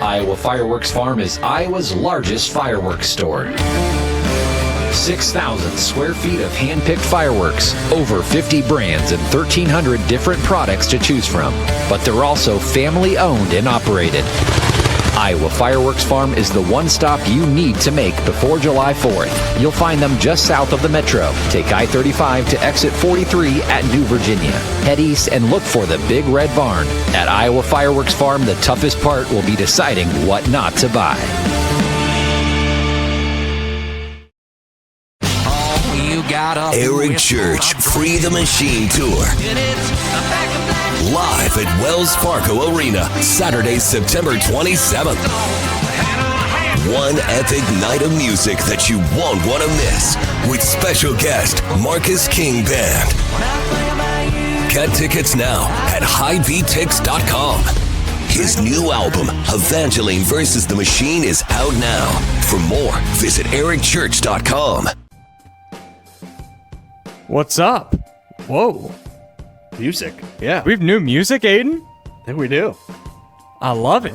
Iowa Fireworks Farm is Iowa's largest fireworks store. 6,000 square feet of hand-picked fireworks, over 50 brands, and 1,300 different products to choose from. But they're also family-owned and operated. Iowa Fireworks Farm is the one stop you need to make before July 4th. You'll find them just south of the Metro. Take I-35 to exit 43 at New Virginia. Head east and look for the Big Red Barn. At Iowa Fireworks Farm, the toughest part will be deciding what not to buy. Eric Church Free the Machine Tour. Live at Wells Fargo Arena, Saturday, September 27th. One epic night of music that you won't want to miss with special guest Marcus King Band. Get tickets now at highvtix.com. His new album, Evangeline vs. the Machine, is out now. For more, visit ericchurch.com. What's up? Whoa. Music. Yeah. We have new music, Aiden? I think we do. I love it.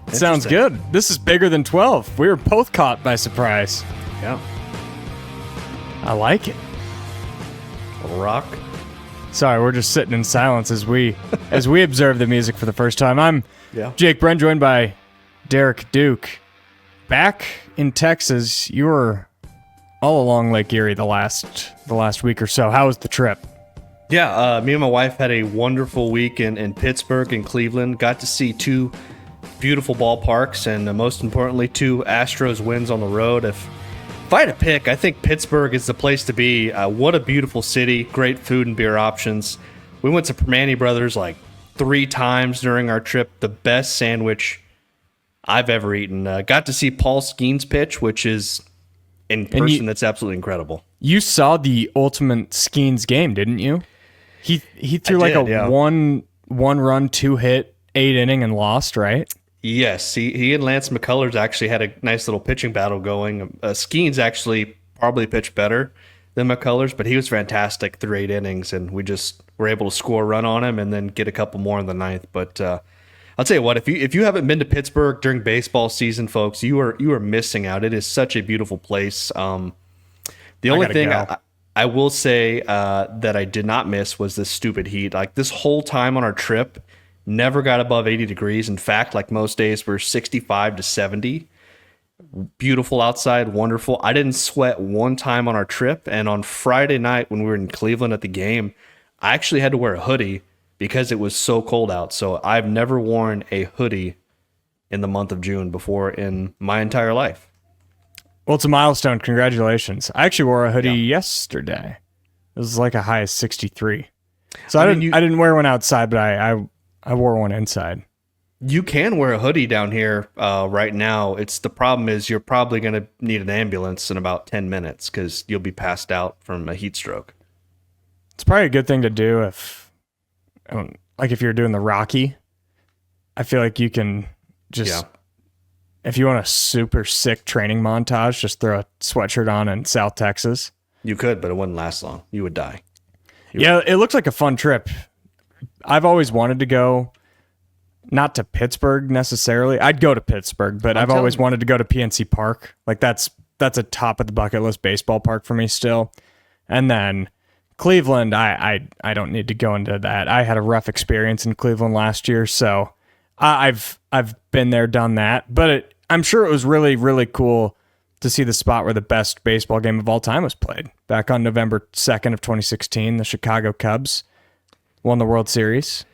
It sounds good. This is bigger than 12. We were both caught by surprise. Yeah. I like it. Little rock. Sorry, we're just sitting in silence as we observe the music for the first time. I'm Jake Brend, joined by Derek Duke. Back in Texas, you were all along Lake Erie the last week or so. How was the trip? Yeah, me and my wife had a wonderful week in Pittsburgh and Cleveland. Got to see two beautiful ballparks and most importantly, two Astros wins on the road. If I had to pick, I think Pittsburgh is the place to be. What a beautiful city. Great food and beer options. We went to Permane Brothers like 3 times during our trip. The best sandwich I've ever eaten. Got to see Paul Skeens pitch, which is in person, that's absolutely incredible. You saw the ultimate Skeens game, didn't you? He threw one run, 2-hit, 8-inning and lost, right? Yes, he and Lance McCullers actually had a nice little pitching battle going. Skeens actually probably pitched better than McCullers, but he was fantastic through 8 innings, and we just were able to score a run on him and then get a couple more in the 9th. But I'll tell you what, if you haven't been to Pittsburgh during baseball season, folks, you are missing out. It is such a beautiful place. The only thing I will say that I did not miss was this stupid heat. Like this whole time on our trip, never got above 80 degrees. In fact, like most days, we're 65 to 70. Beautiful outside, wonderful. I didn't sweat one time on our trip. And on Friday night when we were in Cleveland at the game, I actually had to wear a hoodie because it was so cold out. So I've never worn a hoodie in the month of June before in my entire life. Well, it's a milestone. Congratulations. I actually wore a hoodie yesterday. It was like a high of 63. So I didn't wear one outside, but I wore one inside. You can wear a hoodie down here right now. The problem is you're probably going to need an ambulance in about 10 minutes because you'll be passed out from a heat stroke. It's probably a good thing to do if you're doing the Rocky. I feel like you can just, if you want a super sick training montage, just throw a sweatshirt on in South Texas. You could, but it wouldn't last long. You would die. It looks like a fun trip. I've always wanted to go, not to Pittsburgh necessarily. I'd go to Pittsburgh, but I've always wanted to go to PNC Park. Like that's a top of the bucket list baseball park for me still. And then Cleveland, I don't need to go into that. I had a rough experience in Cleveland last year, so I've been there, done that. But I'm sure it was really, really cool to see the spot where the best baseball game of all time was played. Back on November 2nd of 2016, the Chicago Cubs won the World Series.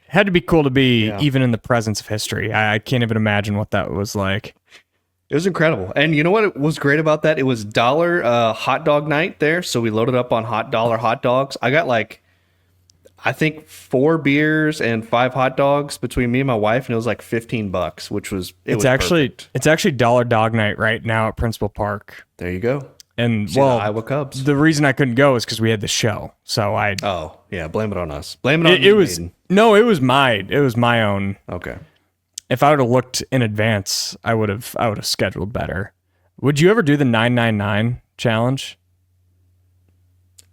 It had to be cool to be even in the presence of history. I can't even imagine what that was like. It was incredible. And you know what was great about that? It was dollar hot dog night there. So we loaded up on $1 hot dogs. I got I think 4 beers and 5 hot dogs between me and my wife, and it was like $15, which was it's actually dollar dog night right now at Principal Park. There you go. And the Iowa Cubs. The reason I couldn't go is because we had the show. So blame it on us. Blame it on you. It was my own. Okay. If I would have looked in advance, I would have scheduled better. Would you ever do the 999 challenge?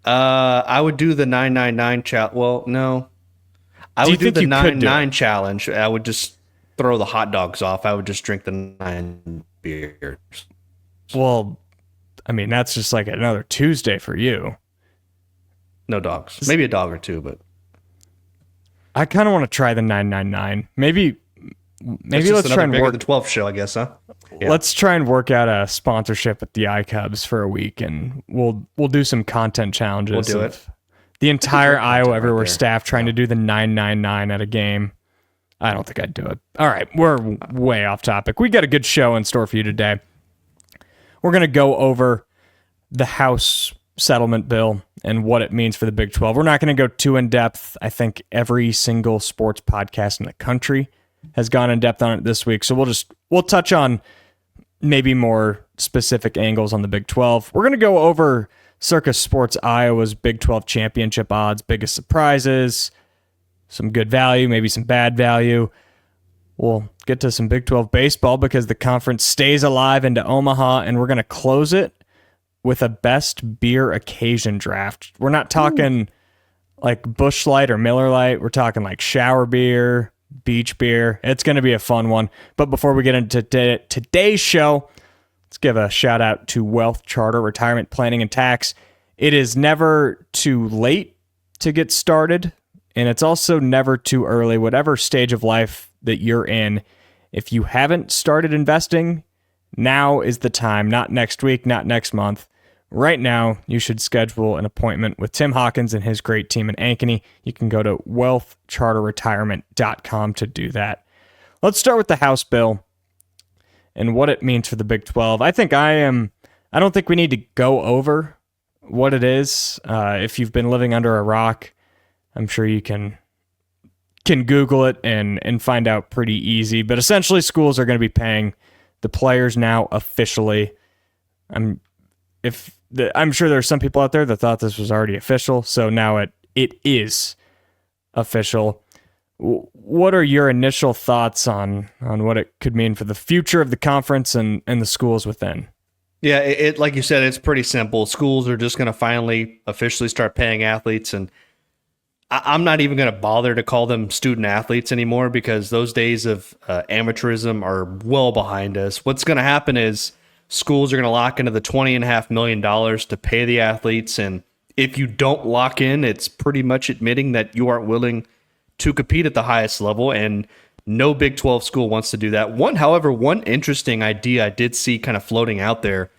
I would do the 999 challenge. Well, no. I would do the 99 challenge. I would just throw the hot dogs off. I would just drink the 9 beers. Well, I mean, that's just like another Tuesday for you. No dogs. Maybe a dog or two, but I kind of want to try the 999. Maybe let's try and work the 12th show, I guess, huh? Yeah. Let's try and work out a sponsorship with the iCubs for a week, and we'll do some content challenges. We'll do it. The entire Iowa Everywhere staff trying to do the 999 at a game. I don't think I'd do it. All right, we're way off topic. We got a good show in store for you today. We're going to go over the House settlement bill and what it means for the Big 12. We're not going to go too in depth. I think every single sports podcast in the country has gone in depth on it this week. So we'll touch on maybe more specific angles on the Big 12. We're going to go over Circus Sports Iowa's Big 12 championship odds, biggest surprises, some good value, maybe some bad value. We'll get to some Big 12 baseball because the conference stays alive into Omaha, and we're going to close it with a best beer occasion draft. We're not talking like Busch Light or Miller Lite. We're talking like shower beer, beach beer. It's going to be a fun one. But before we get into today's show, let's give a shout out to WealthCharter Retirement Planning and Tax. It is never too late to get started, and it's also never too early. Whatever stage of life that you're in, if you haven't started investing, now is the time. Not next week, not next month. Right now, you should schedule an appointment with Tim Hawkins and his great team in Ankeny. You can go to wealthcharterretirement.com to do that. Let's start with the House bill and what it means for the Big 12. I don't think we need to go over what it is. If you've been living under a rock, I'm sure you can Google it and find out pretty easy. But essentially, schools are going to be paying the players now officially. I'm sure there are some people out there that thought this was already official, so now it is official. What are your initial thoughts on what it could mean for the future of the conference and the schools within? Yeah, it like you said, it's pretty simple. Schools are just going to finally officially start paying athletes, and I'm not even going to bother to call them student athletes anymore because those days of amateurism are well behind us. What's going to happen is schools are going to lock into the $20.5 million to pay the athletes, and if you don't lock in, it's pretty much admitting that you aren't willing to compete at the highest level, and no Big 12 school wants to do that. One interesting idea I did see kind of floating out there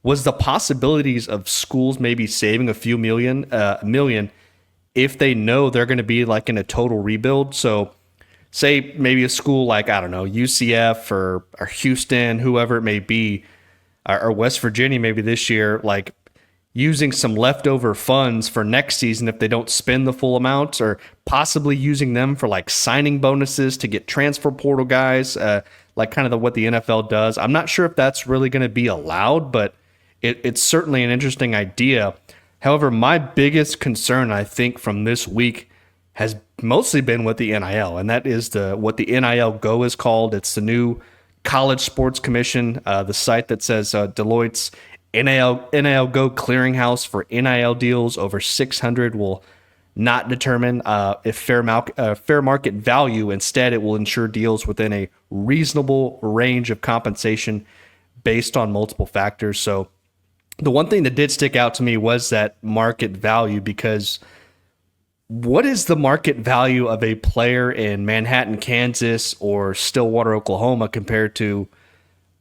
was the possibilities of schools maybe saving a few million if they know they're going to be like in a total rebuild. So say maybe a school like, I don't know, UCF or Houston, whoever it may be, or West Virginia maybe this year, like using some leftover funds for next season if they don't spend the full amount, or possibly using them for like signing bonuses to get transfer portal guys, like kind of what the NFL does. I'm not sure if that's really going to be allowed, but it's certainly an interesting idea. However, my biggest concern, I think, from this week has mostly been with the NIL, and that is what the NIL Go is called. It's the new College Sports Commission, the site that says Deloitte's NIL Go clearinghouse for NIL deals over 600 will not determine if fair market value. Instead, it will ensure deals within a reasonable range of compensation based on multiple factors. So the one thing that did stick out to me was that market value, because what is the market value of a player in Manhattan, Kansas, or Stillwater, Oklahoma, compared to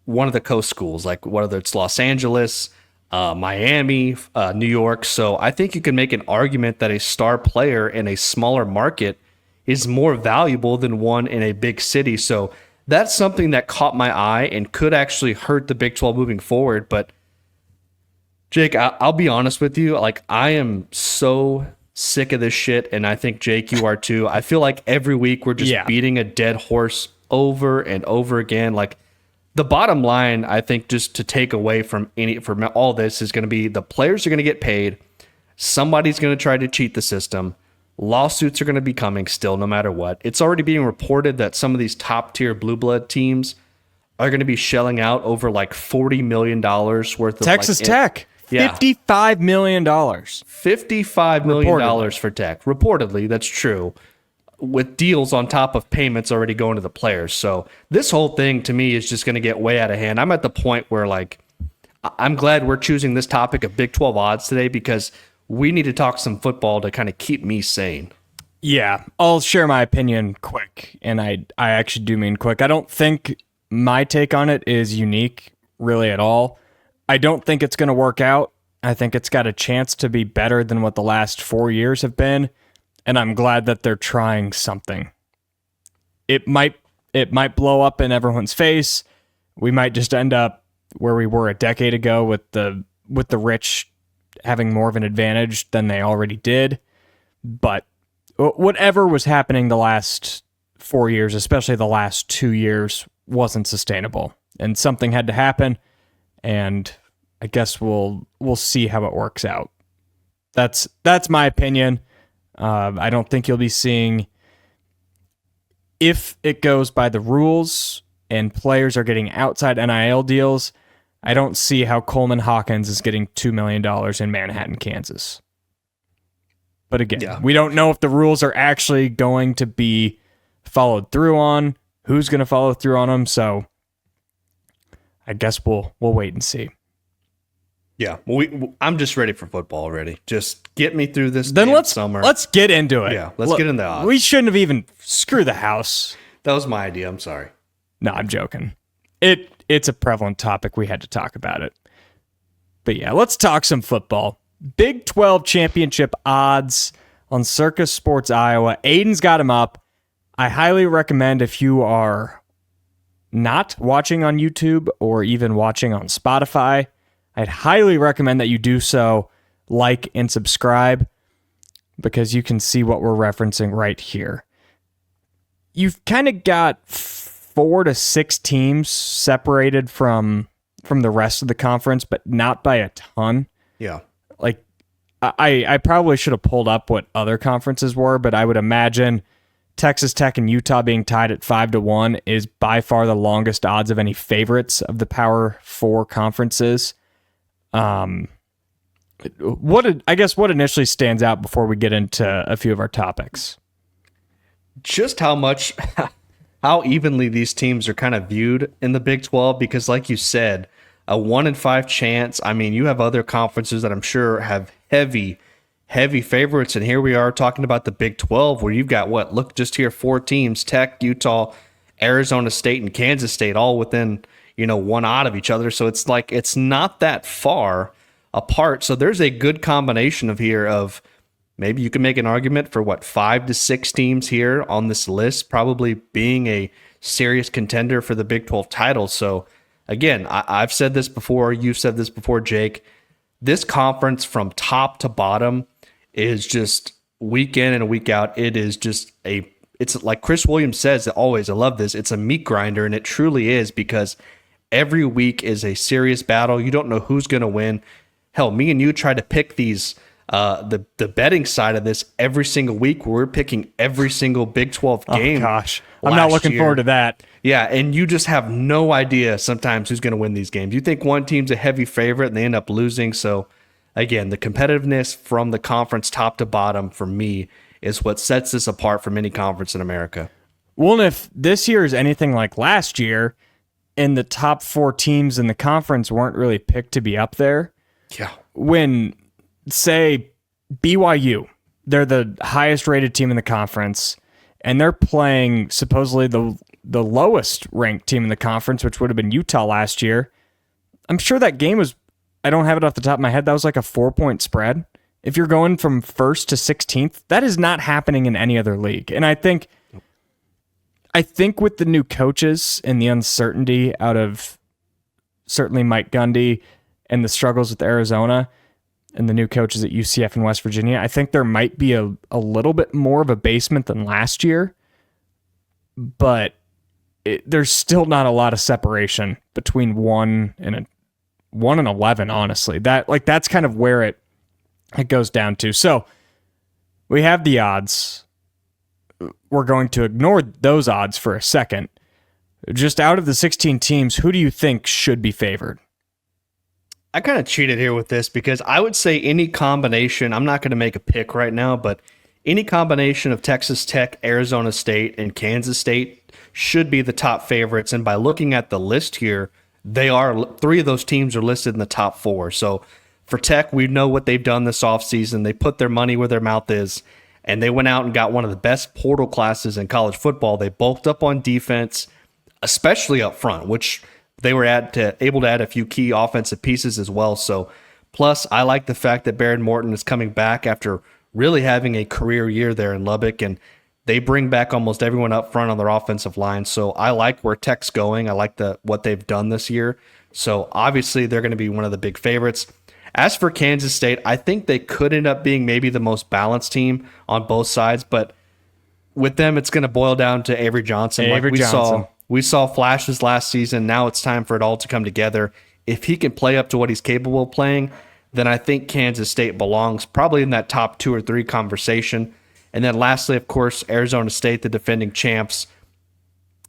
one of the coast schools, like whether it's Los Angeles, Miami, New York? So I think you can make an argument that a star player in a smaller market is more valuable than one in a big city. So that's something that caught my eye and could actually hurt the Big 12 moving forward. But Jake, I'll be honest with you. Like, I am so sick of this shit, and I think, Jake, you are too. I feel like every week we're just beating a dead horse over and over again. Like, the bottom line, I think, just to take away from all this is going to be the players are going to get paid. Somebody's going to try to cheat the system. Lawsuits are going to be coming still, no matter what. It's already being reported that some of these top-tier blue blood teams are going to be shelling out over like $40 million worth of Texas Tech. $55 million. $55 million for Tech. Reportedly, that's true. with deals on top of payments already going to the players. So this whole thing to me is just going to get way out of hand. I'm at the point where like, I'm glad we're choosing this topic of Big 12 odds today because we need to talk some football to kind of keep me sane. Yeah, I'll share my opinion quick, and I actually do mean quick. I don't think my take on it is unique really at all. I don't think it's going to work out. I think it's got a chance to be better than what the last 4 years have been, and I'm glad that they're trying something. It might blow up in everyone's face. We might just end up where we were a decade ago with the rich having more of an advantage than they already did. But whatever was happening the last 4 years, especially the last 2 years, wasn't sustainable, and something had to happen. And I guess we'll see how it works out. That's my opinion. I don't think you'll be seeing, if it goes by the rules and players are getting outside NIL deals, I don't see how Coleman Hawkins is getting $2 million in Manhattan, Kansas. But again, we don't know if the rules are actually going to be followed through on, who's going to follow through on them. So I guess we'll wait and see. Yeah, I'm just ready for football already. Just get me through this summer. Let's get into it. Yeah, let's get into the odds. We shouldn't have even screw the house. That was my idea. I'm sorry. No, I'm joking. It's a prevalent topic. We had to talk about it. But yeah, let's talk some football. Big 12 championship odds on Circus Sports Iowa. Aiden's got him up. I highly recommend, if you are not watching on YouTube or even watching on Spotify, I'd highly recommend that you do so, like and subscribe, because you can see what we're referencing right here. You've kind of got 4 to 6 teams separated from the rest of the conference, but not by a ton. Yeah. Like, I probably should have pulled up what other conferences were, but I would imagine Texas Tech and Utah being tied at 5-1 is by far the longest odds of any favorites of the Power 4 conferences. What initially stands out before we get into a few of our topics? Just how evenly these teams are kind of viewed in the Big 12, because like you said, a 1 in 5 chance. I mean, you have other conferences that I'm sure have heavy favorites, and here we are talking about the Big 12, where you've got look just here, 4 teams: Tech, Utah, Arizona State, and Kansas State, all within 1 odd of each other. So it's like it's not that far apart. So there's a good combination of maybe you can make an argument for 5 to 6 teams here on this list probably being a serious contender for the Big 12 title. So again, I've said this before, you've said this before, Jake. This conference from top to bottom is just week in and week out. It is just it's like Chris Williams says always, I love this, it's a meat grinder, and it truly is, because every week is a serious battle. You don't know who's going to win. Hell, me and you try to pick these, the betting side of this every single week. We're picking every single Big 12 game. Oh, gosh. I'm not looking forward to that. Yeah, and you just have no idea sometimes who's going to win these games. You think one team's a heavy favorite, and they end up losing. So, again, the competitiveness from the conference top to bottom for me is what sets this apart from any conference in America. Well, and if this year is anything like last year, and the top 4 teams in the conference weren't really picked to be up there, yeah. When, say, BYU, they're the highest rated team in the conference, and they're playing supposedly the lowest ranked team in the conference, which would have been Utah last year. I'm sure that game was, I don't have it off the top of my head, that was like a 4-point spread. If you're going from 1st to 16th, that is not happening in any other league. And I think with the new coaches and the uncertainty out of certainly Mike Gundy and the struggles with Arizona and the new coaches at UCF and West Virginia, I think there might be a little bit more of a basement than last year, but there's still not a lot of separation between 1 and 11, honestly. That's kind of where it goes down to. So we have the odds. We're going to ignore those odds for a second. Just out of the 16 teams, who do you think should be favored? I kind of cheated here with this because I would say any combination, I'm not going to make a pick right now, but any combination of Texas Tech, Arizona State, and Kansas State should be the top favorites. And by looking at the list here, they are 3 of those teams are listed in the top 4. So for Tech, we know what they've done this offseason. They put their money where their mouth is, and they went out and got one of the best portal classes in college football. They bulked up on defense, especially up front, which they were able to add a few key offensive pieces as well. So, plus, I like the fact that Baron Morton is coming back after really having a career year there in Lubbock, and they bring back almost everyone up front on their offensive line. So I like where Tech's going. I like what they've done this year. So obviously they're going to be one of the big favorites. As for Kansas State, I think they could end up being maybe the most balanced team on both sides, but with them, it's going to boil down to Avery Johnson. We saw flashes last season. Now it's time for it all to come together. If he can play up to what he's capable of playing, then I think Kansas State belongs probably in that top 2 or 3 conversation. And then lastly, of course, Arizona State, the defending champs.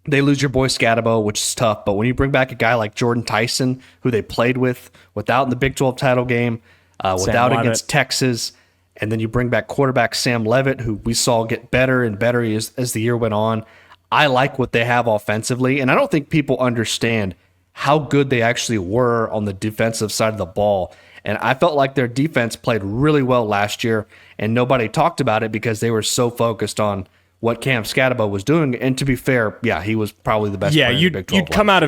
They lose your boy Scatabo, which is tough. But when you bring back a guy like Jordan Tyson, who they played without in the Big 12 title game, without against Texas, and then you bring back quarterback Sam Levitt, who we saw get better and better as the year went on, I like what they have offensively. And I don't think people understand how good they actually were on the defensive side of the ball. And I felt like their defense played really well last year, and nobody talked about it because they were so focused on what Cam Scatabo was doing. And to be fair, yeah, he was probably the best player in the Big 12. You'd come out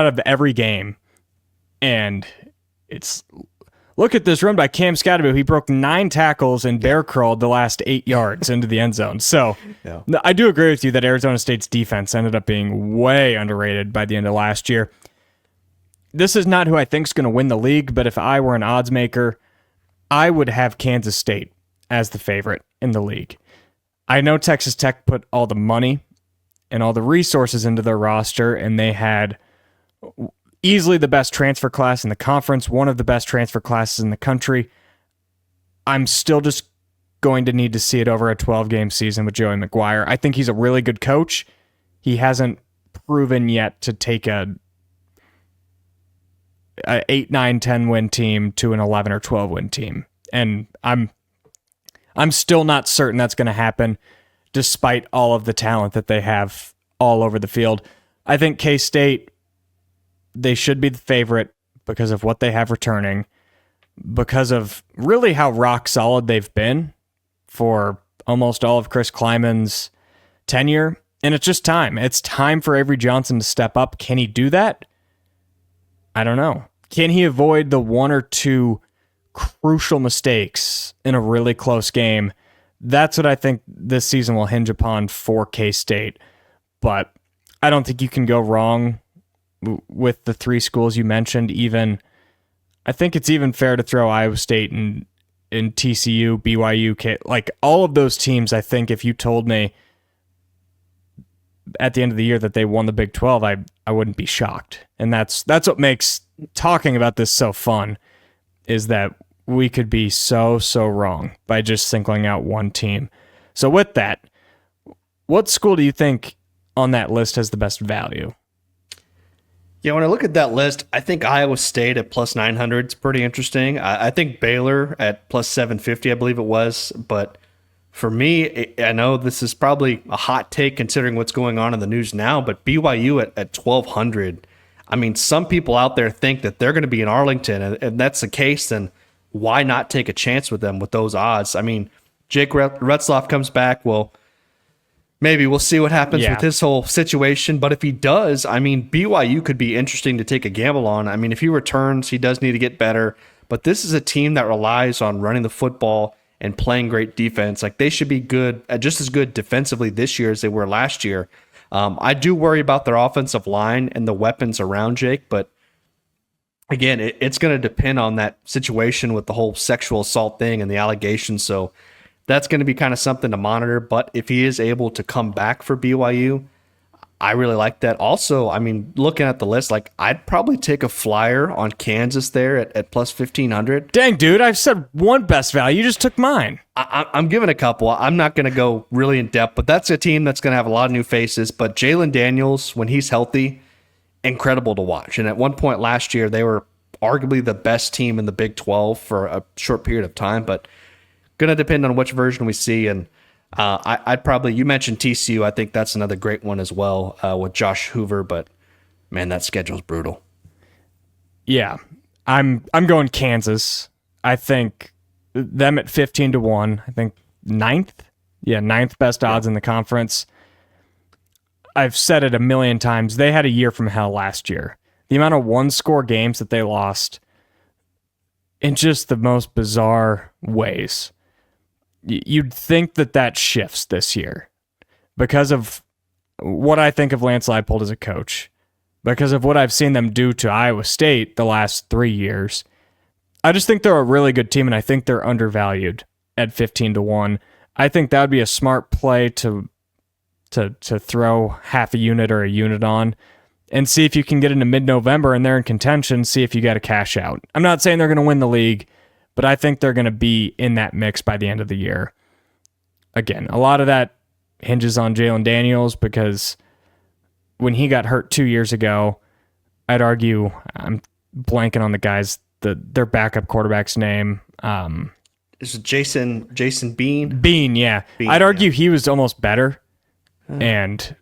of every game, and it's look at this run by Cam Scatabo. He broke 9 tackles and bear crawled the last 8 yards into the end zone. So I do agree with you that Arizona State's defense ended up being way underrated by the end of last year. This is not who I think is going to win the league, but if I were an odds maker, I would have Kansas State as the favorite in the league. I know Texas Tech put all the money and all the resources into their roster, and they had easily the best transfer class in the conference, one of the best transfer classes in the country. I'm still just going to need to see it over a 12-game season with Joey McGuire. I think he's a really good coach. He hasn't proven yet to take a 8, 9, 10 win team to an 11 or 12 win team. And I'm still not certain that's going to happen despite all of the talent that they have all over the field. I think K-State, they should be the favorite because of what they have returning, because of really how rock solid they've been for almost all of Chris Kleiman's tenure. And it's just time. It's time for Avery Johnson to step up. Can he do that? I don't know. Can he avoid the 1 or 2 crucial mistakes in a really close game? That's what I think this season will hinge upon for K-State. But I don't think you can go wrong with the 3 schools you mentioned. Even I think it's even fair to throw Iowa State and TCU, BYU, like all of those teams. I think if you told me at the end of the year that they won the Big 12, I wouldn't be shocked. And that's what makes talking about this so fun, is that we could be so wrong by just singling out one team. So with that, what school do you think on that list has the best value? Yeah, when I look at that list, I think Iowa State at plus 900 is pretty interesting. I think Baylor at plus 750, I believe it was. But for me, I know this is probably a hot take considering what's going on in the news now, but BYU at 1,200. I mean, some people out there think that they're going to be in Arlington, and that's the case, then why not take a chance with them with those odds? I mean, Jake Retzloff comes back, well, maybe we'll see what happens with this whole situation. But if he does, I mean, BYU could be interesting to take a gamble on. I mean, if he returns, he does need to get better. But this is a team that relies on running the football and playing great defense. Like, they should be good, just as good defensively this year as they were last year. I do worry about their offensive line and the weapons around Jake, but again, it's going to depend on that situation with the whole sexual assault thing and the allegations. So that's going to be kind of something to monitor. But if he is able to come back for BYU, I really like that. Also, I mean, looking at the list, like, I'd probably take a flyer on Kansas there at plus 1,500. Dang, dude, I've said one best value. You just took mine. I'm giving a couple. I'm not going to go really in depth, but that's a team that's going to have a lot of new faces. But Jalen Daniels, when he's healthy, incredible to watch. And at one point last year, they were arguably the best team in the Big 12 for a short period of time. But Gonna depend on which version we see, and I'd probably, you mentioned TCU. I think that's another great one as well with Josh Hoover, but man, that schedule's brutal. Yeah, I'm going Kansas. I think them at 15-1. I think ninth best odds in the conference. I've said it a million times. They had a year from hell last year. The amount of one-score games that they lost in just the most bizarre ways. You'd think that shifts this year because of what I think of Lance Leipold as a coach, because of what I've seen them do to Iowa State the last 3 years. I just think they're a really good team, and I think they're undervalued at 15-1. I think that would be a smart play to throw half a unit or a unit on and see if you can get into mid-November and they're in contention, see if you got to cash out. I'm not saying they're going to win the league, but I think they're going to be in that mix by the end of the year. Again, a lot of that hinges on Jalen Daniels because when he got hurt 2 years ago, I'd argue, I'm blanking on the guys, their backup quarterback's name. Is it Jason Bean? Bean, yeah. I'd argue he was almost better. And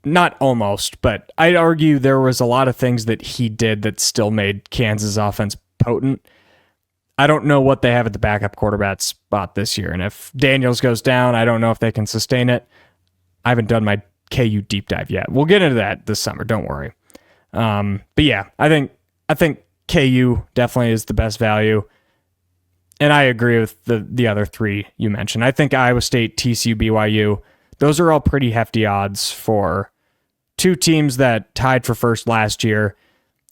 not almost, but I'd argue there was a lot of things that he did that still made Kansas offense potent. I don't know what they have at the backup quarterback spot this year. And if Daniels goes down, I don't know if they can sustain it. I haven't done my KU deep dive yet. We'll get into that this summer. Don't worry. But yeah, I think KU definitely is the best value. And I agree with the other three you mentioned. I think Iowa State, TCU, BYU, those are all pretty hefty odds for two teams that tied for first last year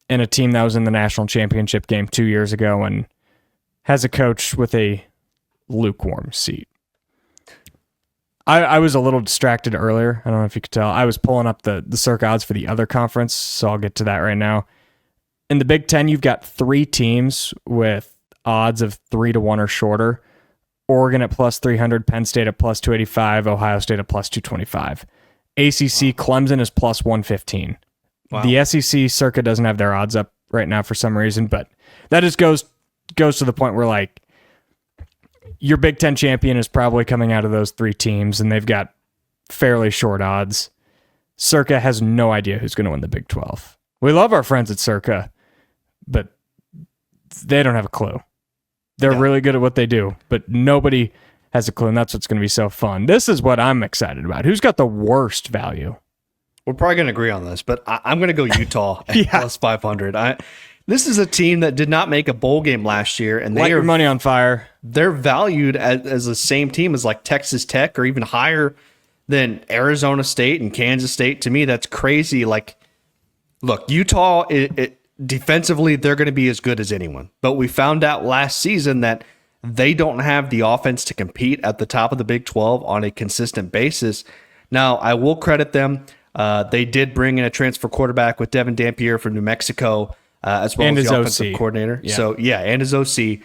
and a team that was in the national championship game 2 years ago and has a coach with a lukewarm seat. I was a little distracted earlier. I don't know if you could tell. I was pulling up the Circa odds for the other conference, so I'll get to that right now. In the Big Ten, you've got three teams with odds of 3-1 or shorter. Oregon at plus 300, Penn State at plus 285, Ohio State at plus 225. ACC, Clemson is plus 115. Wow. The SEC Circa doesn't have their odds up right now for some reason, but that just goes to the point where like your Big Ten champion is probably coming out of those three teams, and they've got fairly short odds. Circa has no idea who's going to win the Big 12. We love our friends at Circa, but they don't have a clue. They're really good at what they do, but nobody has a clue, and that's what's going to be so fun. This is what I'm excited about. Who's got the worst value? We're probably going to agree on this, but I'm going to go Utah at plus 500. This is a team that did not make a bowl game last year, and Light your money on fire. They're valued as the same team as like Texas Tech or even higher than Arizona State and Kansas State. To me, that's crazy. Like, look, Utah, defensively, they're going to be as good as anyone. But we found out last season that they don't have the offense to compete at the top of the Big 12 on a consistent basis. Now, I will credit them. They did bring in a transfer quarterback with Devin Dampier from New Mexico, as well as the offensive coordinator. Yeah. So, yeah, and his OC.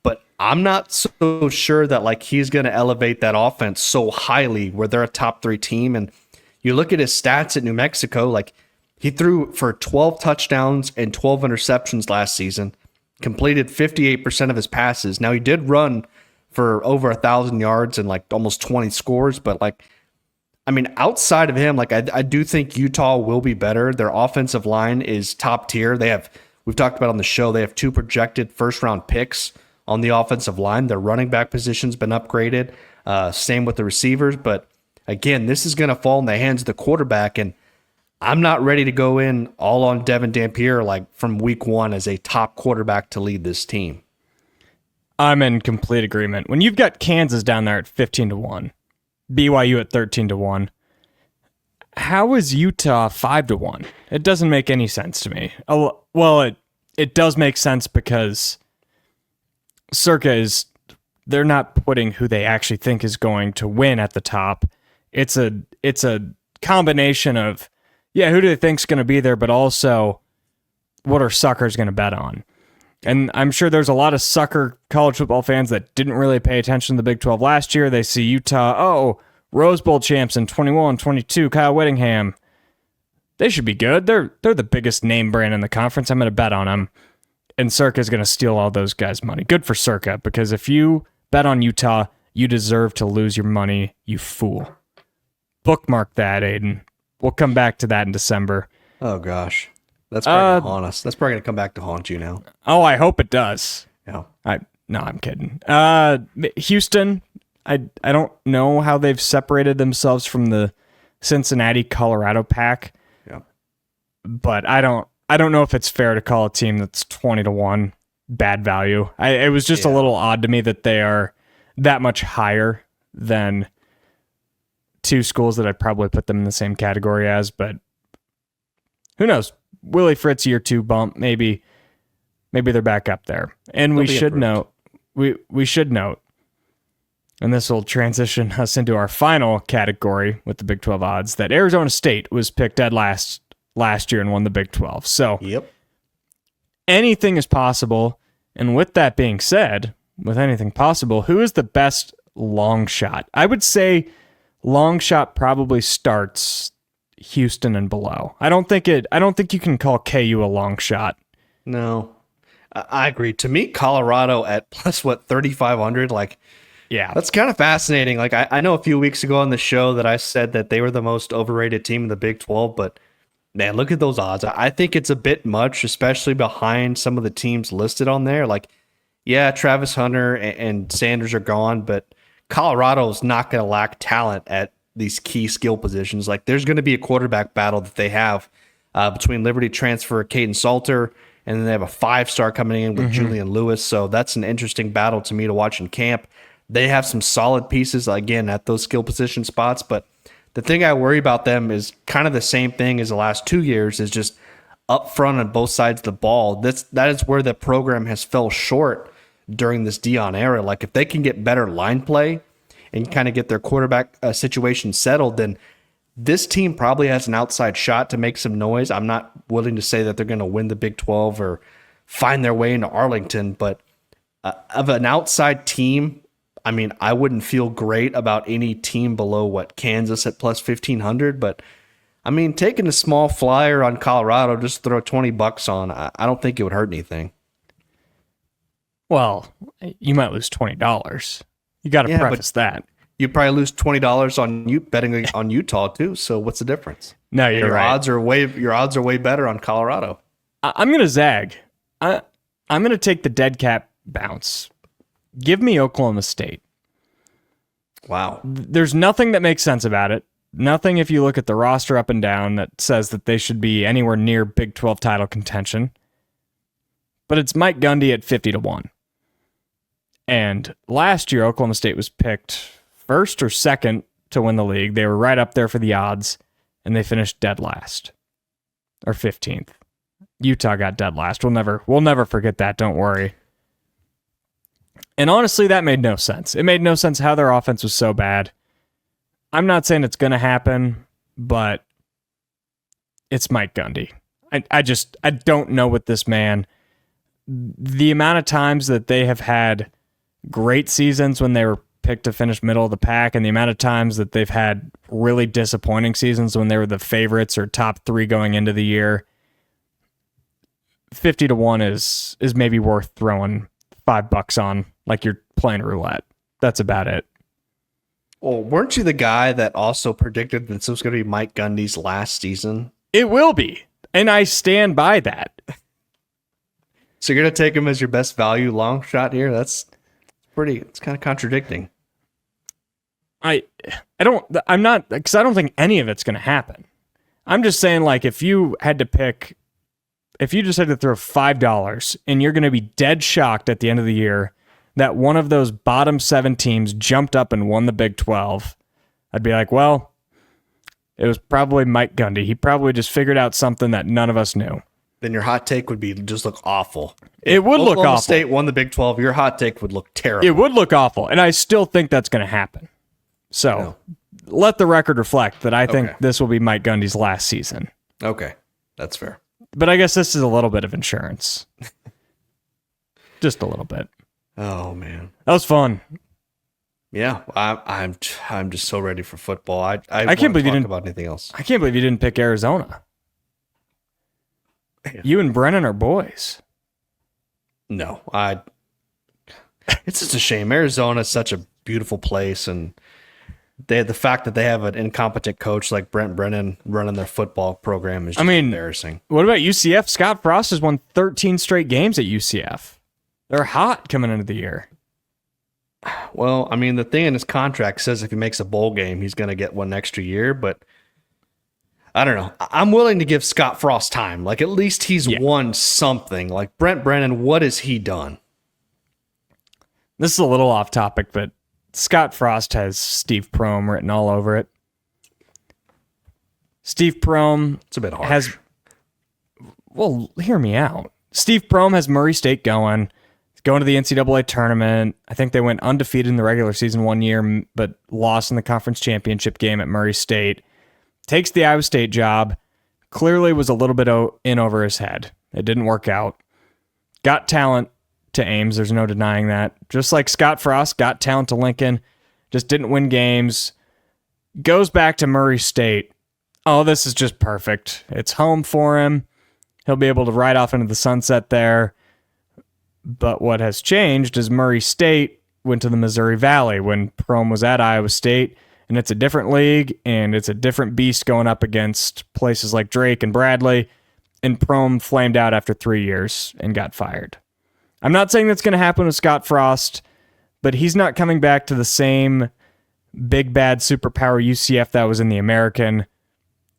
But I'm not so sure that like he's going to elevate that offense so highly where they're a top 3 team. And you look at his stats at New Mexico, like, he threw for 12 touchdowns and 12 interceptions last season, completed 58% of his passes. Now, he did run for over 1,000 yards and like almost 20 scores, but like, I mean, outside of him, like I do think Utah will be better. Their offensive line is top tier. We've talked about on the show, they have 2 projected first-round picks on the offensive line. Their running back position's been upgraded. Same with the receivers, but again, this is going to fall in the hands of the quarterback, and I'm not ready to go in all on Devin Dampier like from week 1 as a top quarterback to lead this team. I'm in complete agreement. When you've got Kansas down there at 15-1, BYU at 13-1, how is Utah 5-1? It doesn't make any sense to me. Well, it does make sense because Circa they're not putting who they actually think is going to win at the top. It's a combination of, yeah, who do they think's going to be there, but also what are suckers going to bet on? And I'm sure there's a lot of sucker college football fans that didn't really pay attention to the Big 12 last year. They see Utah, Rose Bowl champs in 21, 22, Kyle Whittingham. They should be good. They're the biggest name brand in the conference. I'm going to bet on them. And Circa's going to steal all those guys' money. Good for Circa, because if you Bet on Utah. You deserve to lose your money, you fool. Bookmark that, Aiden. We'll come back to that in December. Oh, gosh. That's probably going to haunt us. That's probably going to come back to haunt you now. Oh, I hope it does. Yeah. No, I'm kidding. Houston, I don't know how they've separated themselves from the Cincinnati Colorado pack. Yeah. But I don't know if it's fair to call a team that's 20-1 bad value. It was just a little odd to me that they are that much higher than two schools that I'd probably put them in the same category as, but who knows? Willie Fritz year 2 bump, maybe they're back up there. And we should note, and this will transition us into our final category with the Big 12 odds, that Arizona State was picked dead last year and won the Big 12. So anything is possible. And with that being said, with anything possible, who is the best long shot? I would say long shot probably starts Houston and below. I don't think you can call KU a long shot. No, I agree. To me, Colorado at plus 3,500. That's kind of fascinating. I know a few weeks ago on the show that I said that they were the most overrated team in the Big 12, but man, look at those odds. I think it's a bit much, especially behind some of the teams listed on there. Travis Hunter and Sanders are gone, but Colorado's not going to lack talent at these key skill positions. There's going to be a quarterback battle that they have between Liberty transfer Caden Salter, and then they have a 5-star coming in with Julian Lewis. So that's an interesting battle to me to watch in camp. They have some solid pieces, again, at those skill position spots, but the thing I worry about them is kind of the same thing as the last 2 years, is just up front on both sides of the ball. That is where the program has fell short during this Dion era. If they can get better line play and kind of get their quarterback situation settled, then this team probably has an outside shot to make some noise. I'm not willing to say that they're going to win the Big 12 or find their way into Arlington, but of an outside team, I wouldn't feel great about any team below Kansas at plus 1,500, but taking a small flyer on Colorado, just throw $20 on, I don't think it would hurt anything. Well, you might lose $20. You got to preface that. You probably lose $20 on you betting on Utah too. So what's the difference? No, you're right. Your odds are way better on Colorado. I'm gonna zag. I'm gonna take the dead cat bounce. Give me Oklahoma State. Wow. There's nothing that makes sense about it. Nothing, if you look at the roster up and down, that says that they should be anywhere near Big 12 title contention. But it's Mike Gundy at 50-1. And last year, Oklahoma State was picked first or second to win the league. They were right up there for the odds, and they finished dead last, or 15th. Utah got dead last. We'll never forget that. Don't worry. And honestly, that made no sense. It made no sense how their offense was so bad. I'm not saying it's going to happen, but it's Mike Gundy. I don't know with this man. The amount of times that they have had great seasons when they were picked to finish middle of the pack, and the amount of times that they've had really disappointing seasons when they were the favorites or top 3 going into the year, 50-1 is maybe worth throwing $5 on, like you're playing roulette. That's about it. Well, weren't you the guy that also predicted that this was going to be Mike Gundy's last season? It will be, and I stand by that. So you're going to take him as your best value long shot here? It's kind of contradicting. I'm not, because I don't think any of it's going to happen. I'm just saying, if you just had to throw $5 and you're going to be dead shocked at the end of the year that one of those bottom 7 teams jumped up and won the Big 12, I'd be like, well, it was probably Mike Gundy. He probably just figured out something that none of us knew. Then your hot take would be just look awful. It would look awful. Oklahoma State won the Big 12. Your hot take would look terrible. It would look awful, and I still think that's going to happen. So let the record reflect that I think this will be Mike Gundy's last season. Okay, that's fair. But I guess this is a little bit of insurance. Just a little bit. Oh, man. That was fun. Yeah, I'm just so ready for football. I can't believe you didn't talk about anything else. I can't believe you didn't pick Arizona. You and Brennan are boys. No, It's just a shame. Arizona is such a beautiful place, and the fact that they have an incompetent coach like Brent Brennan running their football program is just embarrassing. What about UCF? Scott Frost has won 13 straight games at UCF. They're hot coming into the year. Well, I mean, the thing in his contract says if he makes a bowl game, he's going to get one extra year, but I don't know. I'm willing to give Scott Frost time. Like, at least he's won something. Like, Brent Brennan, what has he done? This is a little off topic, but Scott Frost has Steve Prohm written all over it. Steve Prohm... It's a bit harsh. Well, hear me out. Steve Prohm has Murray State going to the NCAA tournament. I think they went undefeated in the regular season one year, but lost in the conference championship game at Murray State. Takes the Iowa State job. Clearly was a little bit in over his head. It didn't work out. Got talent to Ames. There's no denying that. Just like Scott Frost got talent to Lincoln. Just didn't win games. Goes back to Murray State. Oh, this is just perfect. It's home for him. He'll be able to ride off into the sunset there. But what has changed is Murray State went to the Missouri Valley when Prohm was at Iowa State. And it's a different league, and it's a different beast going up against places like Drake and Bradley. And Prohm flamed out after 3 years and got fired. I'm not saying that's going to happen with Scott Frost, but he's not coming back to the same big bad superpower UCF that was in the American.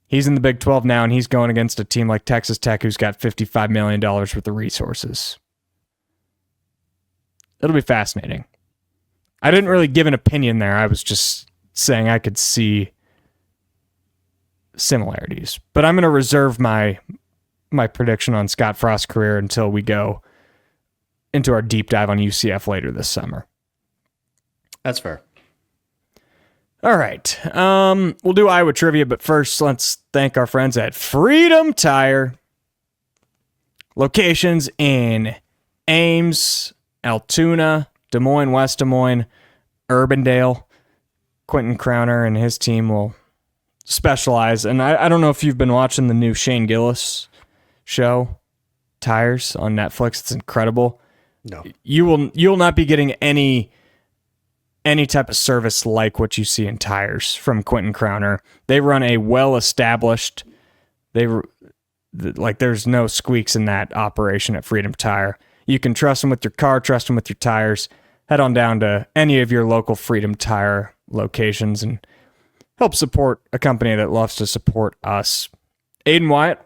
He's in the Big 12 now, and he's going against a team like Texas Tech who's got $55 million worth of resources. It'll be fascinating. I didn't really give an opinion there. I was just saying I could see similarities. But I'm going to reserve my prediction on Scott Frost's career until we go into our deep dive on UCF later this summer. That's fair. All right. We'll do Iowa trivia, but first let's thank our friends at Freedom Tire. Locations in Ames, Altoona, Des Moines, West Des Moines, Urbandale. Quentin Crowner and his team will specialize. And I don't know if you've been watching the new Shane Gillis show, Tires, on Netflix. It's incredible. No. You'll not be getting any type of service like what you see in Tires from Quentin Crowner. They run a well-established, there's no squeaks in that operation at Freedom Tire. You can trust them with your car, trust them with your tires. Head on down to any of your local Freedom Tire locations and help support a company that loves to support us. Aiden Wyatt,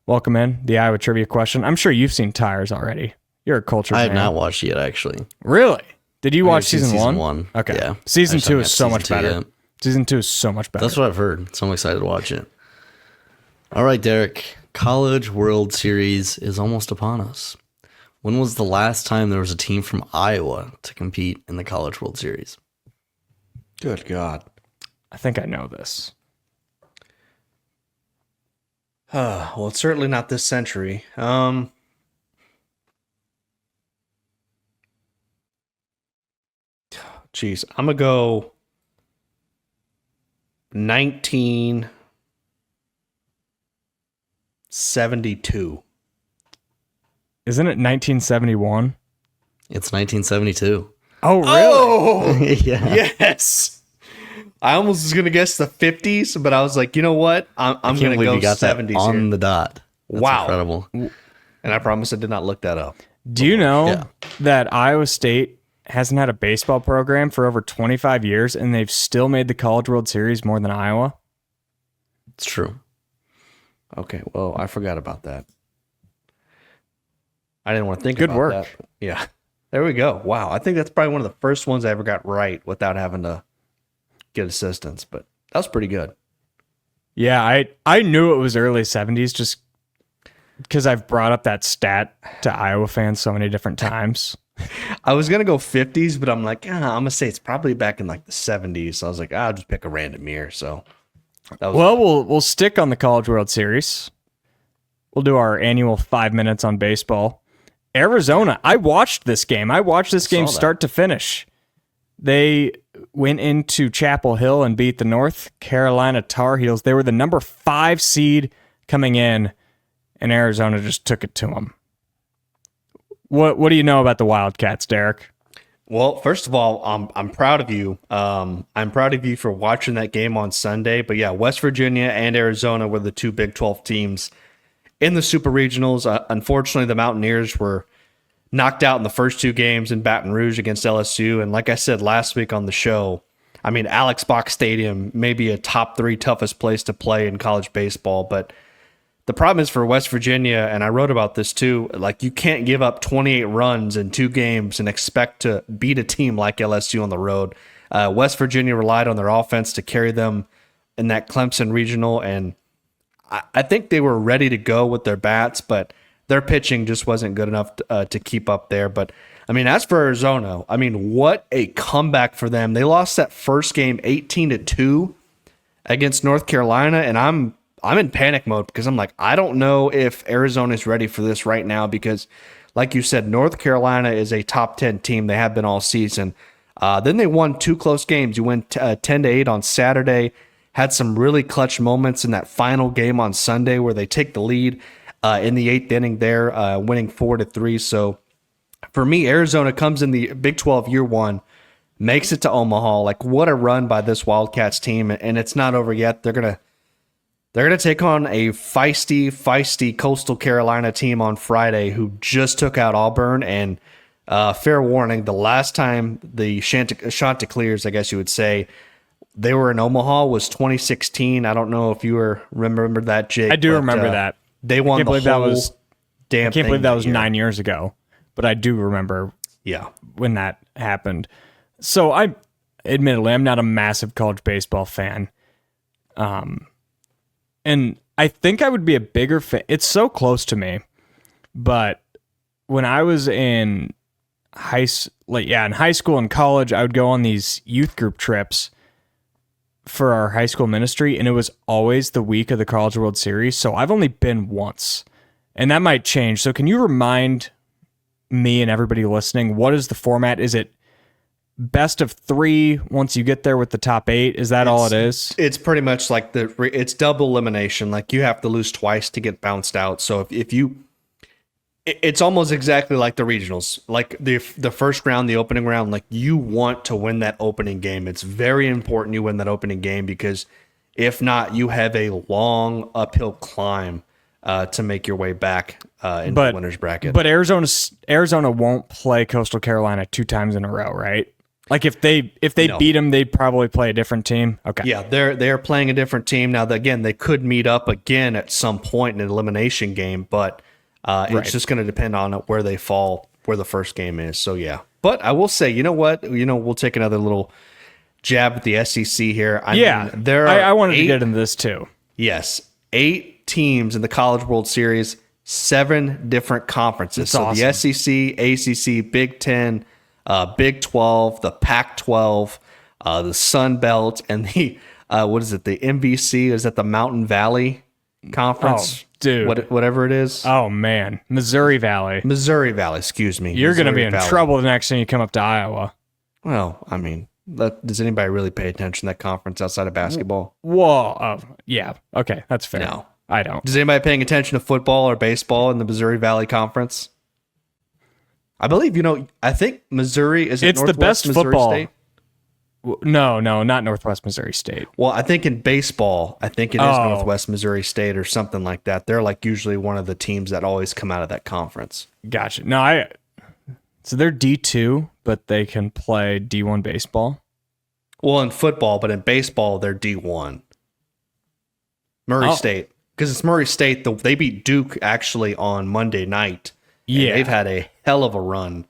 welcome in. The Iowa trivia question. I'm sure you've seen Tires already. You're a culture man. I have not watched it yet, actually. Really? Did you watch season one? Season one. Okay. Yeah. Season 2 is so much better. Yet. Season 2 is so much better. That's what I've heard, so I'm excited to watch it. All right, Derek. College World Series is almost upon us. When was the last time there was a team from Iowa to compete in the College World Series? Good God. I think I know this. Well, it's certainly not this century. Geez, I'm going to go 1972. Isn't it 1971? It's 1972. Oh, really? Oh, Yeah. yes. I almost was going to guess the 50s, but I was like, you know what? I'm going to go you got 70s that on here. the dot. That's Wow. incredible. And I promise I did not look that up. Do you know Yeah. that Iowa State hasn't had a baseball program for over 25 years, and they've still made the College World Series more than Iowa? It's true. Okay, well, I forgot about that. I didn't want to think Good about work. that. Yeah. There we go. Wow. I think that's probably one of the first ones I ever got right without having to get assistance, but that was pretty good. Yeah, I knew it was early 70s just because I've brought up that stat to Iowa fans so many different times. I was going to go 50s, but I'm like, I'm going to say it's probably back in like the 70s. So I was like, I'll just pick a random year. So that was Well, we'll stick on the College World Series. We'll do our annual 5 minutes on baseball. Arizona, I watched this game. I watched this game start to finish. They went into Chapel Hill and beat the North Carolina Tar Heels. They were the number 5 seed coming in, and Arizona just took it to them. What do you know about the Wildcats, Derek? Well, first of all, I'm proud of you. I'm proud of you for watching that game on Sunday. But yeah, West Virginia and Arizona were the two Big 12 teams in the Super Regionals. Unfortunately, the Mountaineers were knocked out in the first two games in Baton Rouge against LSU. And like I said last week on the show, I mean, Alex Box Stadium may be a top 3 toughest place to play in college baseball, but the problem is for West Virginia, and I wrote about this too, like you can't give up 28 runs in 2 games and expect to beat a team like LSU on the road. West Virginia relied on their offense to carry them in that Clemson regional, and I think they were ready to go with their bats, but their pitching just wasn't good enough to keep up there. But I mean, as for Arizona, I mean, what a comeback for them. They lost that first game 18-2 against North Carolina, and I'm in panic mode because I'm like, I don't know if Arizona is ready for this right now because, like you said, North Carolina is a top 10 team. They have been all season. Then they won 2 close games. You went 10-8 on Saturday, had some really clutch moments in that final game on Sunday where they take the lead in the 8th inning there, winning 4-3. So for me, Arizona comes in the Big 12 year one, makes it to Omaha. Like, what a run by this Wildcats team, and it's not over yet. They're gonna take on a feisty Coastal Carolina team on Friday who just took out Auburn. And fair warning, the last time the Chanticleers, I guess you would say, they were in Omaha was 2016. I don't know if you remember that, Jake. I do remember that. They won the whole damn thing. I can't believe that was 9 years ago, but I do remember when that happened. So admittedly, I'm not a massive college baseball fan. And I think I would be a bigger fan. It's so close to me, but when I was in high school and college, I would go on these youth group trips for our high school ministry, and it was always the week of the College World Series. So I've only been once, and that might change. So can you remind me and everybody listening, what is the format? Is it best of 3 once you get there with the top 8? Is that all it is? It's pretty much like it's double elimination. Like you have to lose twice to get bounced out. So it's almost exactly like the regionals. Like the first round, the opening round, like you want to win that opening game. It's very important you win that opening game because if not, you have a long uphill climb to make your way back into the winner's bracket. But Arizona won't play Coastal Carolina 2 times in a row, right? Like if they beat them, they'd probably play a different team. Okay. Yeah, they're playing a different team now. Again, they could meet up again at some point in an elimination game, but it's just going to depend on where they fall, where the first game is. So yeah, but I will say, you know what? We'll take another little jab at the SEC here. I mean, there are I wanted to get into this too. Yes, 8 teams in the College World Series, 7 different conferences. That's awesome. The SEC, ACC, Big 10. Big 12, the Pac-12, the Sun Belt, and the what is it? The MVC? Is that the Mountain Valley Conference? Oh, dude, whatever it is. Oh man, Missouri Valley. Excuse me. You're going to be in trouble the next time you come up to Iowa. Well, I mean, does anybody really pay attention to that conference outside of basketball? Whoa, yeah, okay, that's fair. No, I don't. Is anybody paying attention to football or baseball in the Missouri Valley Conference? I believe, I think Missouri is it's Northwest the best Missouri football. State? No, not Northwest Missouri State. Well, I think in baseball, I think it is Northwest Missouri State or something like that. They're like usually one of the teams that always come out of that conference. Gotcha. No, so they're D2, but they can play D1 baseball. Well, in football, but in baseball, they're D1. Murray State. Because it's Murray State. They beat Duke actually on Monday night. Yeah. They've had a hell of a run.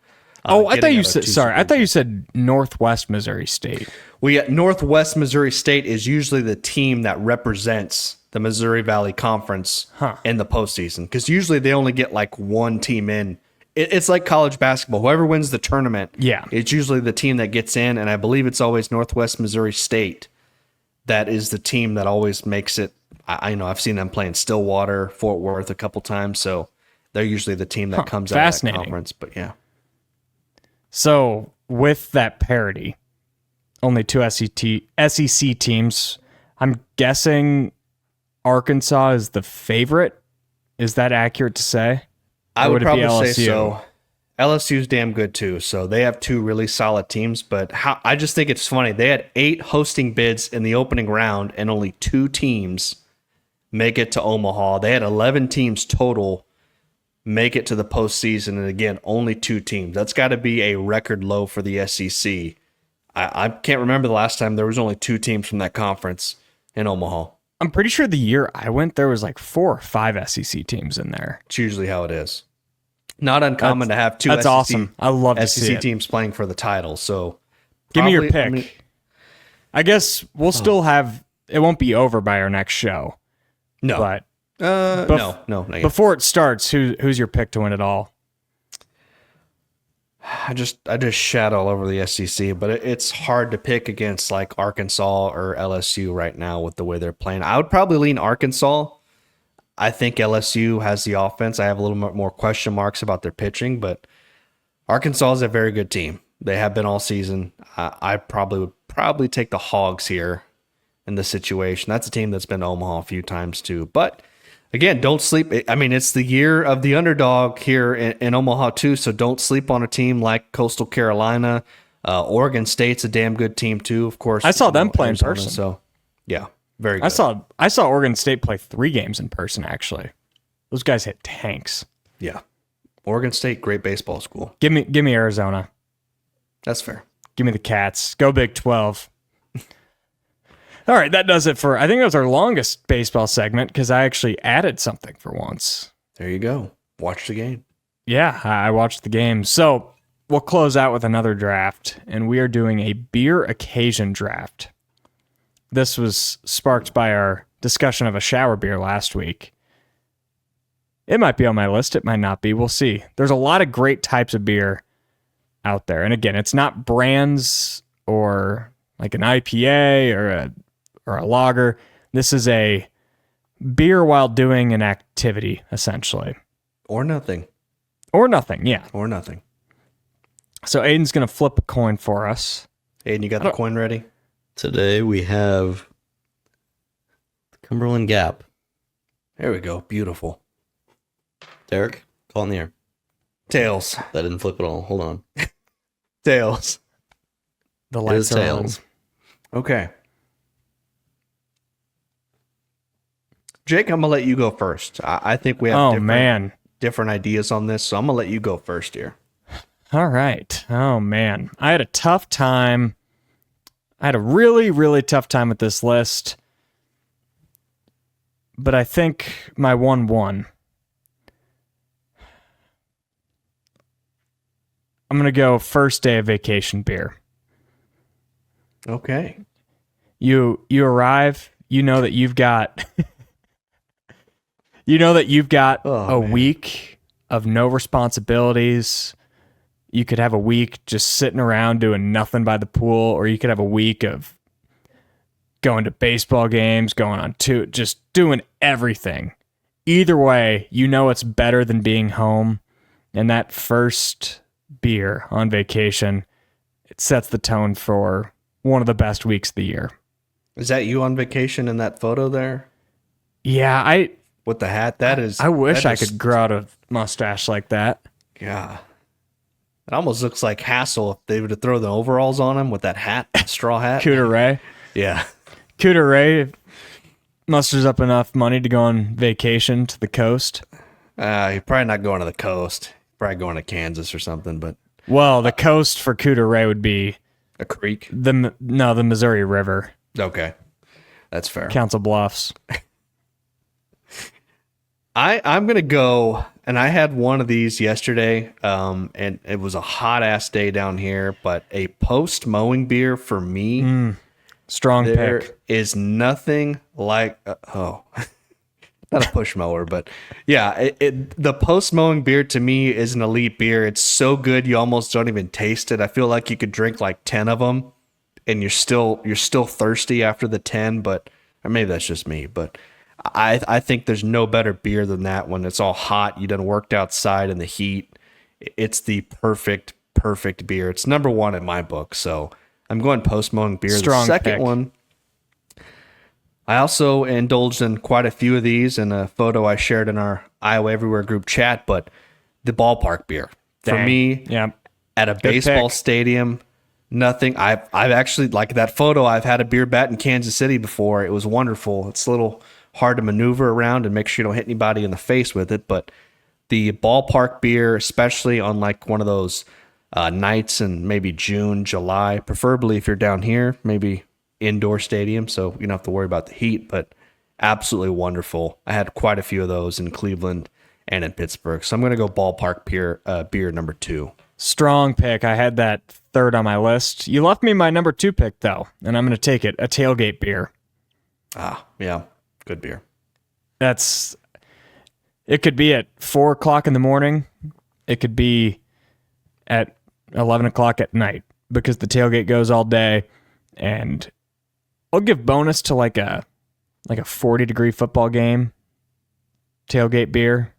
I thought you said, sorry, I thought you said Northwest Missouri State. Well, yeah, Northwest Missouri State is usually the team that represents the Missouri Valley Conference in the postseason. Because usually they only get like one team in. It's like college basketball. Whoever wins the tournament, it's usually the team that gets in. And I believe it's always Northwest Missouri State that is the team that always makes it. I know I've seen them play in Stillwater, Fort Worth a couple times. So they're usually the team that comes out of that conference. But yeah. So with that parity, only 2 SEC teams. I'm guessing Arkansas is the favorite. Is that accurate to say? I would probably say so. LSU's damn good too. So they have two really solid teams. But I just think it's funny. They had 8 hosting bids in the opening round, and only 2 teams make it to Omaha. They had 11 teams total make it to the postseason, and again, only 2 teams. That's got to be a record low for the SEC. I can't remember the last time there was only 2 teams from that conference in Omaha. I'm pretty sure the year I went, there was like 4 or 5 SEC teams in there. It's usually how it is. Not uncommon to have 2 That's SEC, awesome. I love to see SEC it. teams playing for the title. So Give me your pick. I mean, I guess we'll still have, it won't be over by our next show. no. But No, not yet. before it starts, who's your pick to win it all? I just shat all over the SEC, but it's hard to pick against like Arkansas or LSU right now with the way they're playing. I would probably lean Arkansas. I think LSU has the offense. I have a little more question marks about their pitching, but Arkansas is a very good team. They have been all season. I would probably take the Hogs here in this situation. That's a team that's been to Omaha a few times too, but again, don't sleep. I mean, it's the year of the underdog here in Omaha, too, so don't sleep on a team like Coastal Carolina. Oregon State's a damn good team, too, of course. I saw them play in Arizona, person. So, yeah, very good. I saw Oregon State play 3 games in person, actually. Those guys hit tanks. Yeah. Oregon State, great baseball school. Give me Arizona. That's fair. Give me the Cats. Go Big 12. All right, that does it for, I think that was our longest baseball segment because I actually added something for once. There you go. Watch the game. Yeah, I watched the game. So we'll close out with another draft, and we are doing a beer occasion draft. This was sparked by our discussion of a shower beer last week. It might be on my list. It might not be. We'll see. There's a lot of great types of beer out there. And again, it's not brands or like an IPA or a lager. This is a beer while doing an activity, essentially. Or nothing. Or nothing, yeah. Or nothing. So Aiden's going to flip a coin for us. Aiden, you got the coin ready? Today we have Cumberland Gap. There we go. Beautiful. Derek, call it in the air. Tails. That didn't flip at all. Hold on. Tails. The It is lights are on. tails. Okay. Jake, I'm going to let you go first. I think we have different ideas on this, so I'm going to let you go first here. All right. Oh, man. I had a tough time. I had a really, really tough time with this list. But I think my 1-1. I'm going to go first day of vacation beer. Okay. You arrive, you know that you've got a week of no responsibilities. You could have a week just sitting around doing nothing by the pool, or you could have a week of going to baseball games, going on just doing everything. Either way, you know it's better than being home. And that first beer on vacation, it sets the tone for one of the best weeks of the year. Is that you on vacation in that photo there? Yeah, With the hat? That is. I wish that I is- could grow out a mustache like that. Yeah. It almost looks like Hassel if they were to throw the overalls on him with that hat, straw hat. Cooter Ray. Yeah. Cooter Ray musters up enough money to go on vacation to the coast. You're probably not going to the coast. Probably going to Kansas or something, but Well, the coast for Cooter Ray would be a creek. the Missouri River, Okay. That's fair. Council Bluffs. I'm going to go, and I had one of these yesterday, and it was a hot-ass day down here, but a post-mowing beer for me, Strong there pick. is nothing like, not a push mower, but yeah, the post-mowing beer to me is an elite beer. It's so good you almost don't even taste it. I feel like you could drink like 10 of them, and you're still thirsty after the 10, but or maybe that's just me, but I think there's no better beer than that when it's all hot. You done worked outside in the heat. It's the perfect beer. It's number 1 in my book. So I'm going post-mowing beer. Strong the second pick. one, I also indulged in quite a few of these in a photo I shared in our Iowa Everywhere group chat, but the ballpark beer. For me, yeah, at a baseball pick. stadium, nothing. I've actually, like that photo, I've had a beer bat in Kansas City before. It was wonderful. It's a little hard to maneuver around and make sure you don't hit anybody in the face with it, but the ballpark beer, especially on like one of those nights in maybe June, July, preferably if you're down here, maybe indoor stadium, so you don't have to worry about the heat, but absolutely wonderful. I had quite a few of those in Cleveland and in Pittsburgh, so I'm going to go ballpark beer number 2. Strong pick. I had that third on my list. You left me my number 2 pick, though, and I'm going to take it. A tailgate beer. Ah, yeah. Good beer. It could be at 4 o'clock in the morning. It could be at 11 o'clock at night because the tailgate goes all day. And I'll give bonus to like a 40-degree football game. Tailgate beer.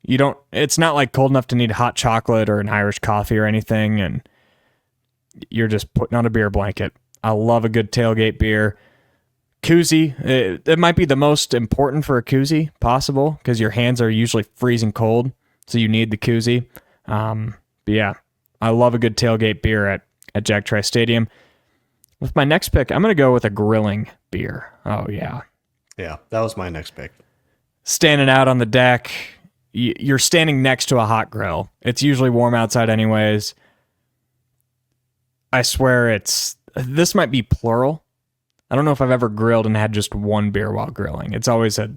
It's not like cold enough to need hot chocolate or an Irish coffee or anything. And you're just putting on a beer blanket. I love a good tailgate beer. Koozie, it might be the most important for a koozie possible because your hands are usually freezing cold, so you need the koozie. But yeah, I love a good tailgate beer at Jack Trice Stadium. With my next pick, I'm going to go with a grilling beer. Oh, yeah. Yeah, that was my next pick. Standing out on the deck, you're standing next to a hot grill. It's usually warm outside anyways. I swear this might be plural. I don't know if I've ever grilled and had just one beer while grilling. It's always a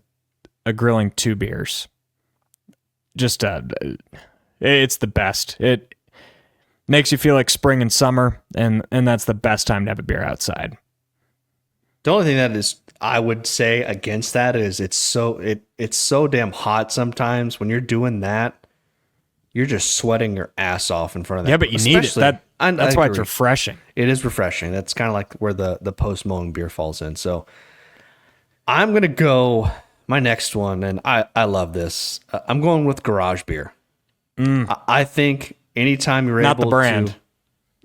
grilling 2 beers. It's the best. It makes you feel like spring and summer, and that's the best time to have a beer outside. The only thing that is, I would say against that is it's so damn hot sometimes. When you're doing that, you're just sweating your ass off in front of that. Yeah, but you need it. That's why it's agree. refreshing. It is refreshing. That's kind of like where the post mowing beer falls in. So I'm gonna go my next one, and I love this. I'm going with garage beer. I think anytime you're Not able the brand. to,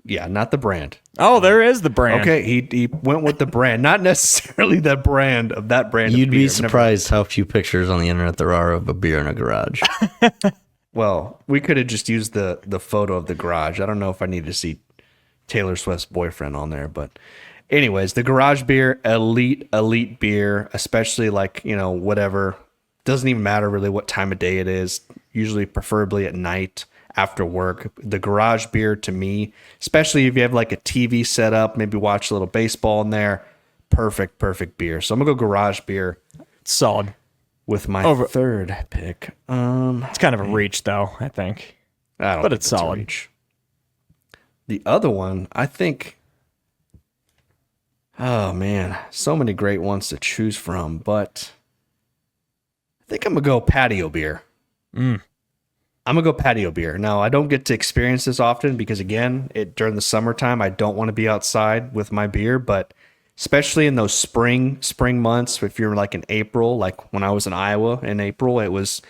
yeah, not the brand. Oh, there is the brand. Okay, he went with the brand, not necessarily the brand of that brand. You'd of be beer. surprised how few pictures on the internet there are of a beer in a garage. Well, we could have just used the photo of the garage. I don't know if I need to see Taylor Swift's boyfriend on there, but anyways, the garage beer, elite beer, especially like, whatever. Doesn't even matter really what time of day it is. Usually preferably at night after work. The garage beer to me, especially if you have like a TV set up, maybe watch a little baseball in there, perfect beer. So I'm going to go garage beer. Solid. With my third pick. It's kind of a reach, though, I think. But it's solid. Reach. The other one, I think... Oh, man. So many great ones to choose from, but... I think I'm going to go patio beer. I'm going to go patio beer. Now, I don't get to experience this often because, again, during the summertime, I don't want to be outside with my beer, but... especially in those spring months, if you're like in April, like when I was in Iowa in April, it was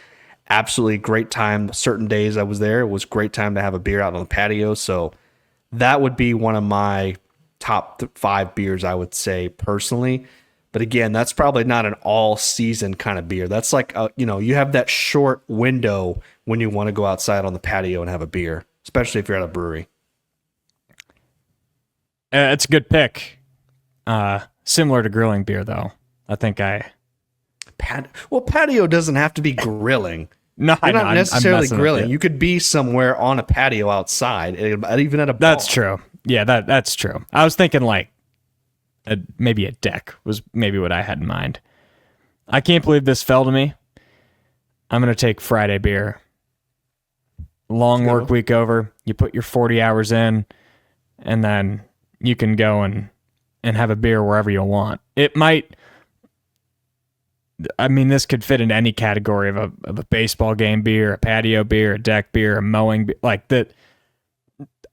absolutely great time. Certain days I was there, it was great time to have a beer out on the patio. So that would be one of my top 5 beers, I would say personally. But again, that's probably not an all season kind of beer. That's like, you have that short window when you want to go outside on the patio and have a beer, especially if you're at a brewery. It's a good pick. Similar to grilling beer, though. I think patio doesn't have to be grilling. No, you're not necessarily I'm grilling. You could be somewhere on a patio outside, even at a bar. That's true. Yeah, that's true. I was thinking like maybe a deck was maybe what I had in mind. I can't believe this fell to me. I'm going to take Friday beer. Long work week over. You put your 40 hours in, and then you can go and have a beer wherever you want. It might... this could fit into any category of a baseball game beer, a patio beer, a deck beer, a mowing beer. Like that,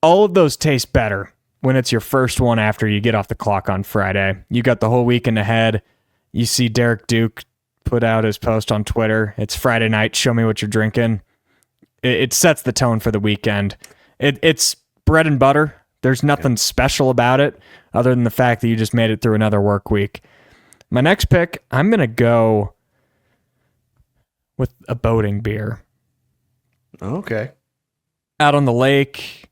all of those taste better when it's your first one after you get off the clock on Friday. You got the whole weekend ahead. You see Derek Duke put out his post on Twitter. It's Friday night. Show me what you're drinking. It sets the tone for the weekend. It's bread and butter. There's nothing special about it other than the fact that you just made it through another work week. My next pick, I'm going to go with a boating beer. Okay. out on the lake,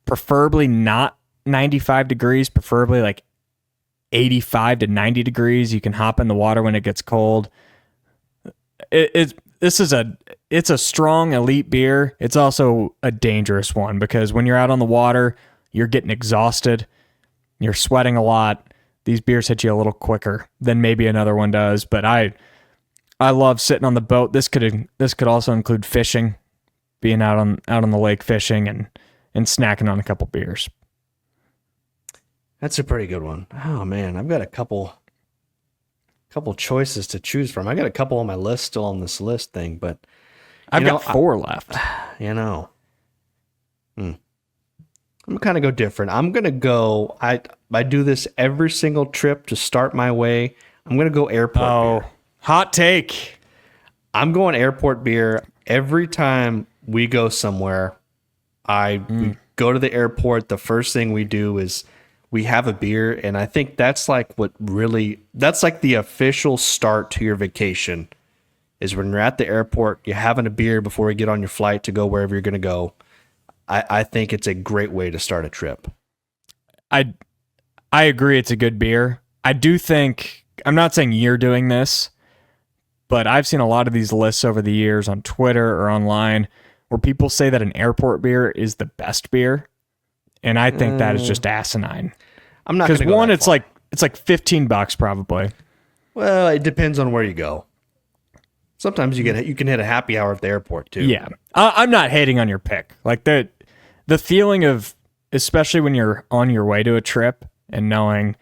preferably not 95 degrees, preferably like 85 to 90 degrees. You can hop in the water when it gets cold. It's a strong elite beer. It's also a dangerous one because when you're out on the water, you're getting exhausted. You're sweating a lot. These beers hit you a little quicker than maybe another one does. But I love sitting on the boat. This could also include fishing, being out on the lake fishing and snacking on a couple beers. That's a pretty good one. Oh man, I've got a couple choices to choose from. I got a couple on my list still on this list thing, but I've got 4 left. I'm kind of go different. I'm gonna go. I do this every single trip to start my way. I'm gonna go airport beer. Hot take. I'm going airport beer every time we go somewhere. We go to the airport. The first thing we do is we have a beer, and I think that's like that's like the official start to your vacation. Is when you're at the airport, you're having a beer before you get on your flight to go wherever you're gonna go. I think it's a great way to start a trip. I agree it's a good beer. I do think, I'm not saying you're doing this, but I've seen a lot of these lists over the years on Twitter or online where people say that an airport beer is the best beer. And I think that is just asinine. I'm not going to go one, that it's far. it's like $15 probably. Well, it depends on where you go. Sometimes you can hit a happy hour at the airport too. Yeah. I'm not hating on your pick. Like the feeling of, especially when you're on your way to a trip and knowing,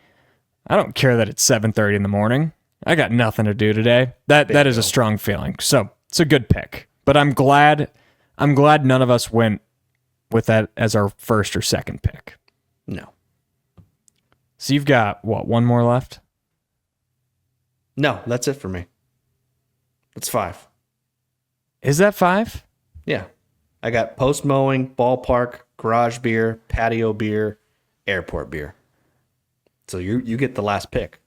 I don't care that it's 7:30 in the morning. I got nothing to do today. That is a strong feeling. So it's a good pick. But I'm glad none of us went with that as our first or second pick. No. So you've got one more left? No, that's it for me. That's 5. Is that 5? Yeah. I got post mowing, ballpark, garage beer, patio beer, airport beer. So you get the last pick.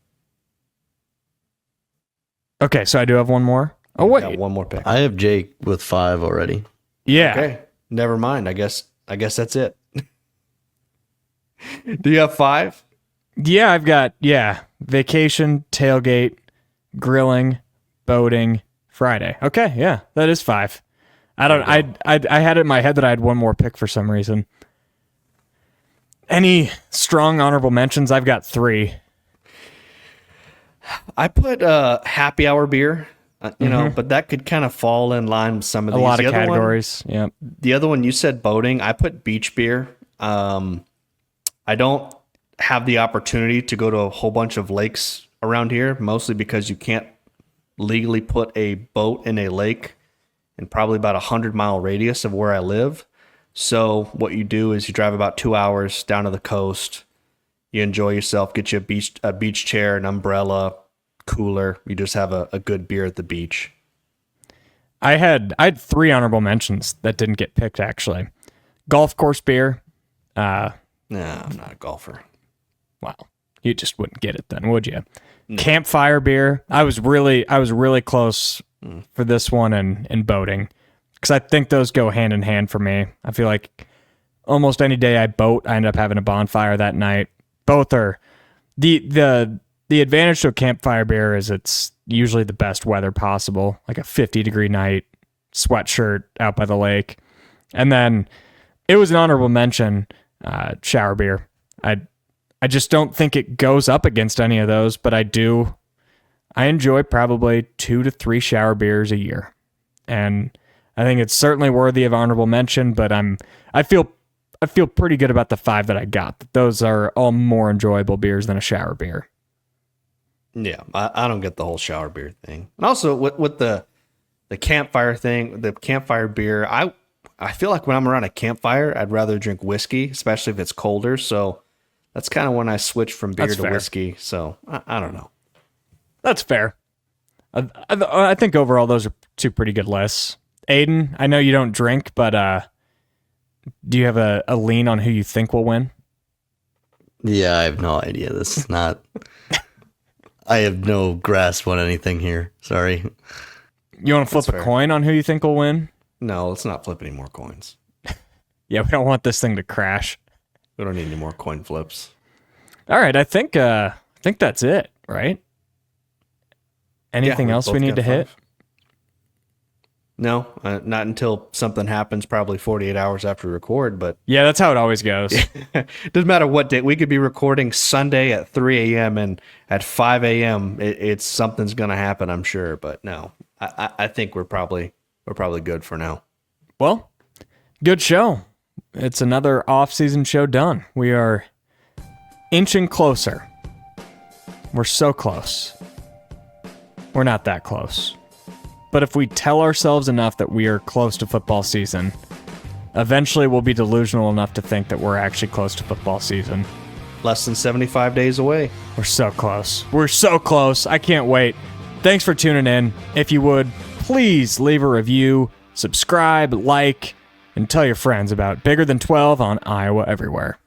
Okay, so I do have one more. Oh wait, Got one more pick. I have Jake with 5 already. Yeah. Okay. Never mind. I guess that's it. Do you have 5? Yeah, I've got vacation, tailgate, grilling, boating, Friday. Okay, yeah, that is 5. I had it in my head that I had one more pick for some reason. Any strong honorable mentions? I've got 3. I put happy hour beer, but that could kind of fall in line with some of A these. lot of The other categories. Yeah. The other one you said boating. I put beach beer. I don't have the opportunity to go to a whole bunch of lakes around here, mostly because you can't legally put a boat in a lake in probably about 100-mile radius of where I live. So what you do is you drive about 2 hours down to the coast. You enjoy yourself, get you a beach chair, an umbrella, cooler. You just have a good beer at the beach. I had 3 honorable mentions that didn't get picked actually. Golf course beer. No, I'm not a golfer. Well, you just wouldn't get it then, would you? No. Campfire beer. I was really close for this one and boating, because I think those go hand in hand for me. I feel like almost any day I boat, I end up having a bonfire that night. Both are the advantage to a campfire beer is it's usually the best weather possible, like a 50-degree night, sweatshirt out by the lake. And then it was an honorable mention, shower beer. I just don't think it goes up against any of those, but I enjoy probably 2 to 3 shower beers a year. And I think it's certainly worthy of honorable mention, but I feel pretty good about the 5 that I got. Those are all more enjoyable beers than a shower beer. Yeah, I don't get the whole shower beer thing. And also with the campfire thing, the campfire beer, I feel like when I'm around a campfire, I'd rather drink whiskey, especially if it's colder. So that's kind of when I switch from beer to whiskey. So I don't know. That's fair. I think overall those are 2 pretty good lists. Aiden, I know you don't drink, but do you have a lean on who you think will win? Yeah, I have no idea. This is not... I have no grasp on anything here. Sorry. You want to flip a coin on who you think will win? No, let's not flip any more coins. Yeah, we don't want this thing to crash. We don't need any more coin flips. All right, I think that's it, right? Anything else we need to hit? No, not until something happens, probably 48 hours after we record. But yeah, that's how it always goes. Doesn't matter what day. We could be recording Sunday at 3 a.m. and at 5 a.m. It's something's going to happen, I'm sure. But no, I think we're probably good for now. Well, good show. It's another off-season show done. We are inching closer. We're so close. We're not that close. But if we tell ourselves enough that we are close to football season, eventually we'll be delusional enough to think that we're actually close to football season. Less than 75 days away. We're so close. We're so close. I can't wait. Thanks for tuning in. If you would, please leave a review, subscribe, like, and tell your friends about Bigger Than 12 on Iowa Everywhere.